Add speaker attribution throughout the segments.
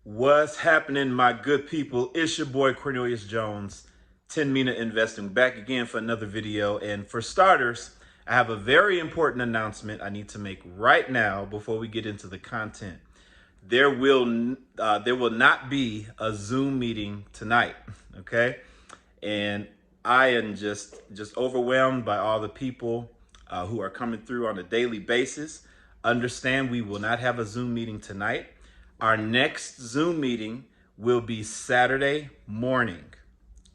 Speaker 1: What's happening, my good people? It's your boy Cornelius Jones, 10-Minute Investing, back again for another video. And for starters, I have a very important announcement I need to make right now before we get into the content. There will not be a Zoom meeting tonight, okay? And I am just overwhelmed by all the people who are coming through on a daily basis. Understand we will not have a Zoom meeting tonight. Our next Zoom meeting will be Saturday morning,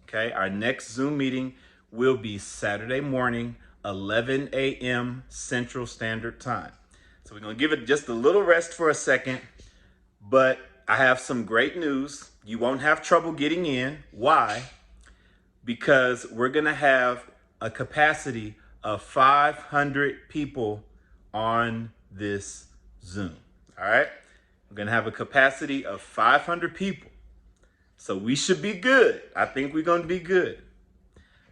Speaker 1: okay? Our next Zoom meeting will be Saturday morning, 11 a.m. Central Standard Time. So we're gonna give it just a little rest for a second, but I have some great news. You won't have trouble getting in. Why? Because we're gonna have a capacity of 500 people on this Zoom, all right? We're going to have a capacity of 500 people. So we should be good. I think we're going to be good.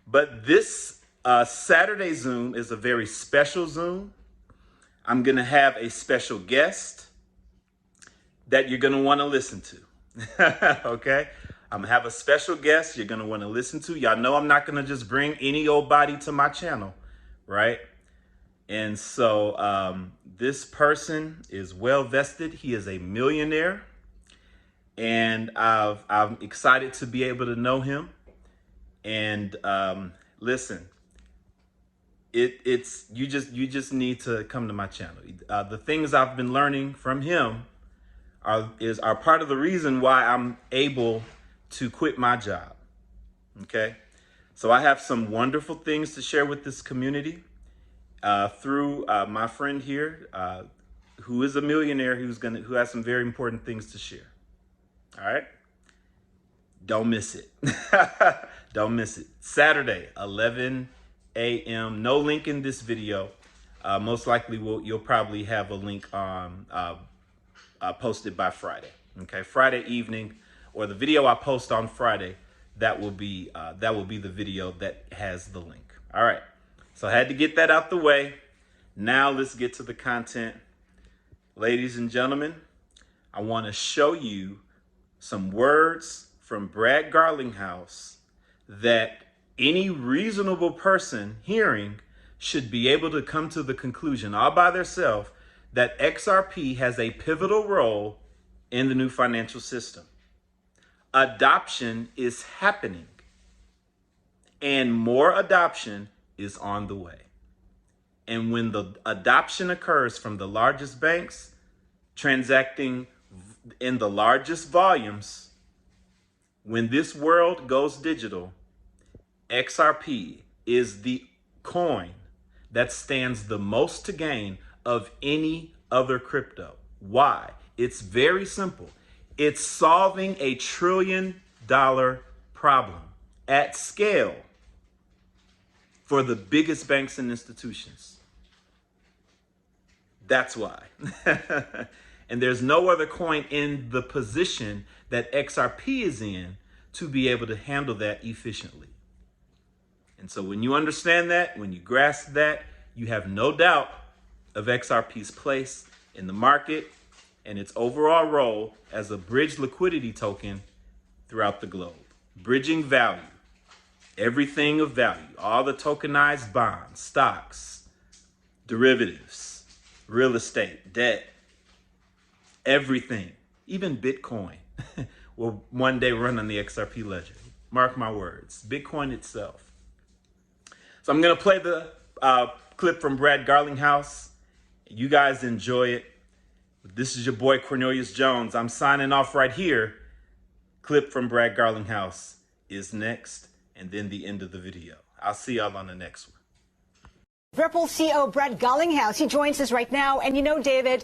Speaker 1: But this Saturday Zoom is a very special Zoom. I'm going to have a special guest that you're going to want to listen to. Okay? I'm going to have a special guest you're going to want to listen to. Y'all know I'm not going to just bring any old body to my channel, right? And so this person is well vested. He is a millionaire, and I'm excited to be able to know him. And listen, it's you just need to come to my channel. The things I've been learning from him are part of the reason why I'm able to quit my job. Okay, so I have some wonderful things to share with this community. Through my friend here, who is a millionaire, who has some very important things to share. All right, don't miss it. Don't miss it. Saturday, 11 a.m. No link in this video. Most likely, you'll probably have a link posted by Friday. Okay, Friday evening, or the video I post on Friday. That will be the video that has the link. All right. So I had to get that out the way. Now let's get to the content. Ladies and gentlemen, I want to show you some words from Brad Garlinghouse that any reasonable person hearing should be able to come to the conclusion all by themselves that XRP has a pivotal role in the new financial system. Adoption is happening, and more adoption is on the way. And when the adoption occurs from the largest banks transacting in the largest volumes, when this world goes digital, XRP is the coin that stands the most to gain of any other crypto. Why? It's very simple. It's solving a $1 trillion problem at scale for the biggest banks and institutions. That's why. And there's no other coin in the position that XRP is in to be able to handle that efficiently. And so when you understand that, when you grasp that, you have no doubt of XRP's place in the market and its overall role as a bridge liquidity token throughout the globe. Bridging value. Everything of value, all the tokenized bonds, stocks, derivatives, real estate, debt, everything, even Bitcoin will one day run on the XRP ledger. Mark my words, Bitcoin itself. So I'm gonna play the clip from Brad Garlinghouse. You guys enjoy it. This is your boy Cornelius Jones. I'm signing off right here. Clip from Brad Garlinghouse is next, and then the end of the video. I'll see y'all on the next one.
Speaker 2: Ripple CEO Brad Garlinghouse, he joins us right now. And you know, David,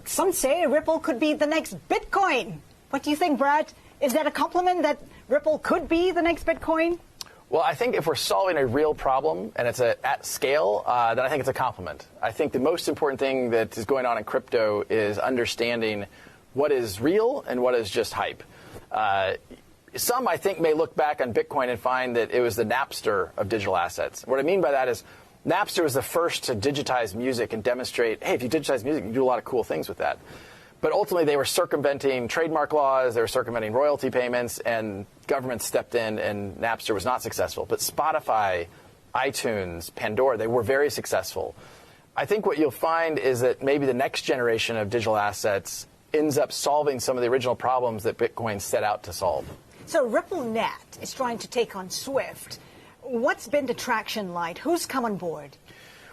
Speaker 2: some say Ripple could be the next Bitcoin. What do you think, Brad? Is that a compliment that Ripple could be the next Bitcoin?
Speaker 3: Well, I think if we're solving a real problem and it's at scale, then I think it's a compliment. I think the most important thing that is going on in crypto is understanding what is real and what is just hype. Some, I think, may look back on Bitcoin and find that it was the Napster of digital assets. What I mean by that is Napster was the first to digitize music and demonstrate, hey, if you digitize music, you can do a lot of cool things with that. But ultimately, they were circumventing trademark laws, they were circumventing royalty payments, and government stepped in, and Napster was not successful. But Spotify, iTunes, Pandora, they were very successful. I think what you'll find is that maybe the next generation of digital assets ends up solving some of the original problems that Bitcoin set out to solve.
Speaker 2: So RippleNet is trying to take on SWIFT. What's been the traction like? Who's come on board?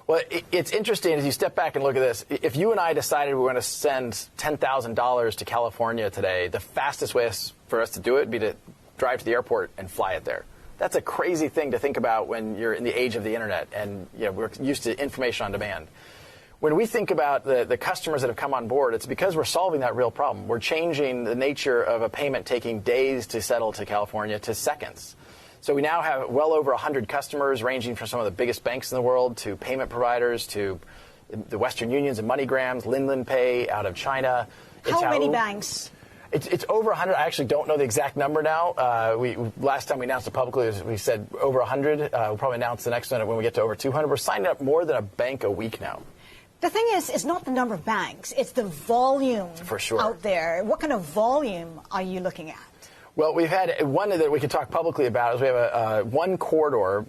Speaker 3: Well, it's interesting as you step back and look at this. If you and I decided we were going to send $10,000 to California today, the fastest way for us to do it would be to drive to the airport and fly it there. That's a crazy thing to think about when you're in the age of the internet and we're used to information on demand. When we think about the customers that have come on board, it's because we're solving that real problem. We're changing the nature of a payment taking days to settle to California to seconds. So we now have well over 100 customers ranging from some of the biggest banks in the world to payment providers to the Western Unions and MoneyGrams, Linlan Pay out of China.
Speaker 2: How many banks?
Speaker 3: It's over 100. I actually don't know the exact number now. Last time we announced it publicly, we said over 100. We'll probably announce the next one when we get to over 200. We're signing up more than a bank a week now.
Speaker 2: The thing is, it's not the number of banks. It's the volume
Speaker 3: for sure
Speaker 2: out there. What kind of volume are you looking at?
Speaker 3: Well, we've had one that we can talk publicly about is we have one corridor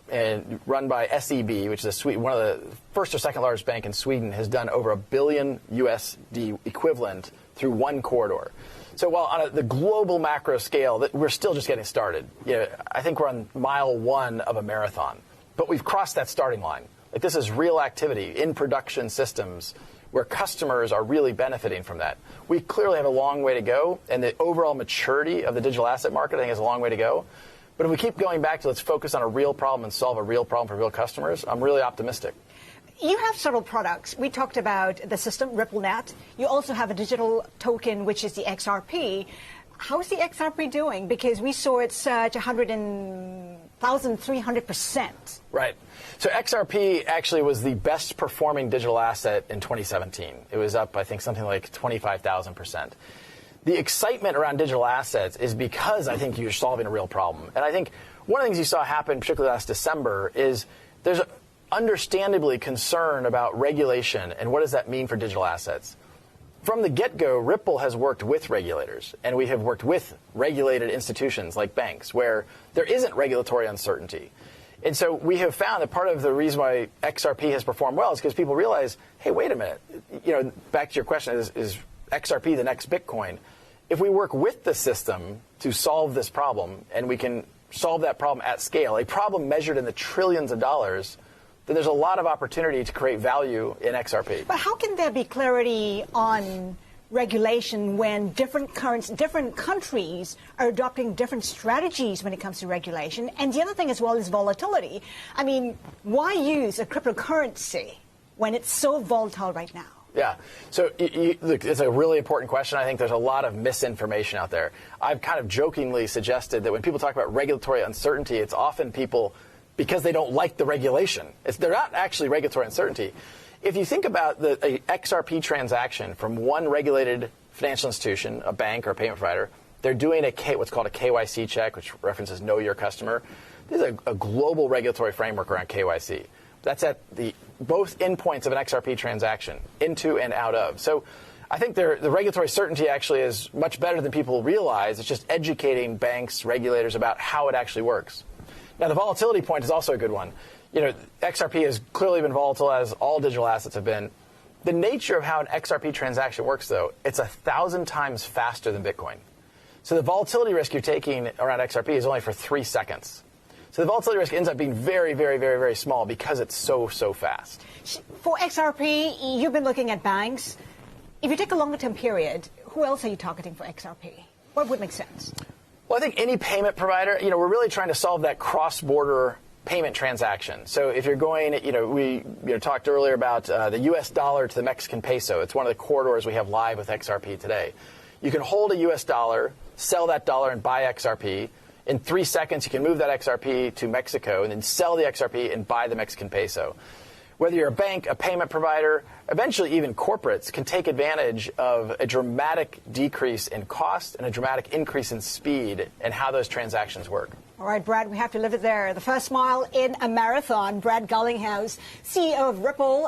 Speaker 3: run by SEB, which is one of the first or second largest bank in Sweden, has done over $1 billion USD equivalent through one corridor. So while on the global macro scale, we're still just getting started. I think we're on mile 1 of a marathon, but we've crossed that starting line. Like, this is real activity in production systems where customers are really benefiting from that. We clearly have a long way to go, and the overall maturity of the digital asset market, I think, has a long way to go. But if we keep going back to let's focus on a real problem and solve a real problem for real customers, I'm really optimistic.
Speaker 2: You have several products. We talked about the system, RippleNet. You also have a digital token, which is the XRP. How's the XRP doing? Because we saw it surge 1,300%.
Speaker 3: Right. So XRP actually was the best performing digital asset in 2017. It was up, I think, something like 25,000%. The excitement around digital assets is because I think you're solving a real problem. And I think one of the things you saw happen, particularly last December, is there's understandably concern about regulation and what does that mean for digital assets. From the get-go, Ripple has worked with regulators, and we have worked with regulated institutions like banks where there isn't regulatory uncertainty. And so we have found that part of the reason why XRP has performed well is because people realize, hey, wait a minute, back to your question, is XRP the next Bitcoin? If we work with the system to solve this problem, and we can solve that problem at scale, a problem measured in the trillions of dollars, then there's a lot of opportunity to create value in XRP.
Speaker 2: But how can there be clarity on regulation when different countries are adopting different strategies when it comes to regulation? And the other thing as well is volatility. I mean, why use a cryptocurrency when it's so volatile right now?
Speaker 3: Yeah. So look, it's a really important question. I think there's a lot of misinformation out there. I've kind of jokingly suggested that when people talk about regulatory uncertainty, it's often people because they don't like the regulation. They're not actually regulatory uncertainty. If you think about a XRP transaction from one regulated financial institution, a bank or a payment provider, they're doing what's called a KYC check, which references Know Your Customer. There's a global regulatory framework around KYC. That's at both endpoints of an XRP transaction, into and out of. So I think the regulatory certainty actually is much better than people realize. It's just educating banks, regulators about how it actually works. Now, the volatility point is also a good one. XRP has clearly been volatile, as all digital assets have been. The nature of how an XRP transaction works, though, it's 1,000 times faster than Bitcoin. So the volatility risk you're taking around XRP is only for 3 seconds. So the volatility risk ends up being very, very, very, very small because it's so fast.
Speaker 2: For XRP, you've been looking at banks. If you take a longer-term period, who else are you targeting for XRP? What would make sense?
Speaker 3: Well, I think any payment provider, we're really trying to solve that cross-border payment transaction. So if you're going, we talked earlier about the U.S. dollar to the Mexican peso. It's one of the corridors we have live with XRP today. You can hold a U.S. dollar, sell that dollar, and buy XRP. In 3 seconds, you can move that XRP to Mexico and then sell the XRP and buy the Mexican peso. Whether you're a bank, a payment provider, eventually even corporates can take advantage of a dramatic decrease in cost and a dramatic increase in speed and how those transactions work.
Speaker 2: All right, Brad, we have to leave it there. The first mile in a marathon. Brad Garlinghouse, CEO of Ripple.